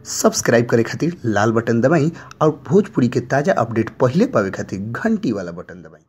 Subscribe करे खातिर लाल button दबाई और भोजपुरी के ताजा अपडेट पहले पावे खातिर घंटी वाला बटन दबाई।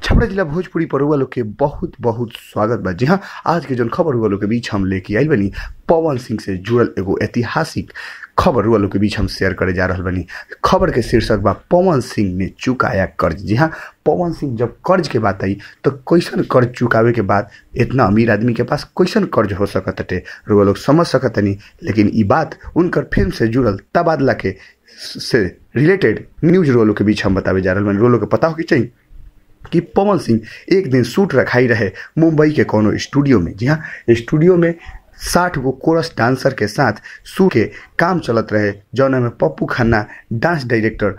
छपरा जिला भोजपुरी पर हुआ लोग के बहुत बहुत स्वागत बा। जी हाँ, आज के जो खबर हुआ लोग के बीच हम लेके आइल बनी पवन सिंह से जुड़ल एगो ऐतिहासिक खबर हुआ लोग के बीच हम शेयर करे जा रहा बनी। खबर के शीर्षक बा पवन सिंह ने चुकाया कर्ज। जी हाँ, पवन सिंह जब कर्ज के बात आई तो कैसन कर्ज चुकावे के बाद इतना अमीर आदमी के पास कैसन कर्ज हो सकत है रुआ लोग समझ सकत नहीं। लेकिन ये बात उनकर फिल्म से जुड़ल तबादला के से रिलेटेड न्यूज रोलों के बीच हम बतावे जा रहा बनी। रोलों के पता हो कि चाहिए कि पवन सिंह एक दिन शूट रखाई रहे मुंबई के कोनो स्टूडियो में। जी हाँ, स्टूडियो में 60 गो कोरस डांसर के साथ शूट के काम चलत रहे, जौन में पप्पू खन्ना डांस डायरेक्टर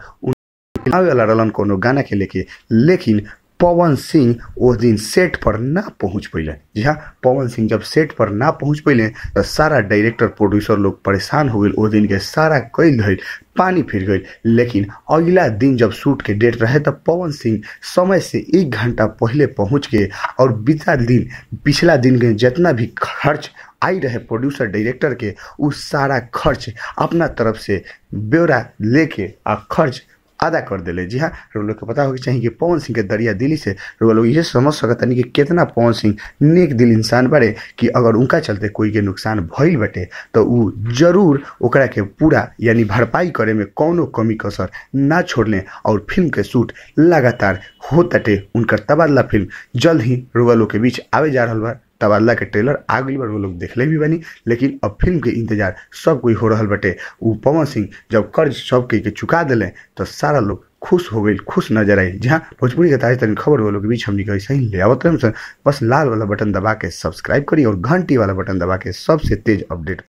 वाला रलन कोनो गाना के लेके। लेकिन पवन सिंह उस दिन सेट पर ना पहुंच पैले। जी हाँ, पवन सिंह जब सेट पर ना पहुंच पैले तो सारा डायरेक्टर प्रोड्यूसर लोग परेशान हो गए। उस दिन के सारा कई गई पानी फिर गई। लेकिन अगला दिन जब शूट के डेट रहे तब पवन सिंह समय से 1 घंटा पहले पहुंच गए और पिछला दिन के जितना भी खर्च आई रहे प्रोड्यूसर डायरेक्टर के उस सारा खर्च अपना तरफ से ब्यौरा लेके आ खर्च अदा कर दिले। जी हाँ, लोग को पता होगा चाहिए कि पवन सिंह के दरिया दिली से लोग ये समझ सकता नहीं कि कितना पवन सिंह नेक दिल इंसान बड़े कि अगर उनका चलते कोई के नुकसान भइल बटे तो वो जरूर ओकरा के पूरा यानी भरपाई करे में कोनो कमी कसर ना छोड़ने और फिल्म के शूट लगातार होते। उनकर तबादला फिल्म जल्द ही रुआ लोग के बीच आवे जा रहा बा। तबादला के ट्रेलर आ गई बार वो लोग देखले भी बनी। लेकिन अब फिल्म के इंतजार सब कोई हो रहा बटे। वो पवन सिंह जब कर्ज सब के चुका दिले तो सारा लोग खुश हो गई, खुश नजर आई। जहाँ भोजपुरी के ताजा तरीन खबर वालों के बीच हमने कही सही ले आवत रहे। बस लाल वाला बटन दबा के सब्सक्राइब करी और घंटी वाला बटन दबा के सबसे तेज अपडेट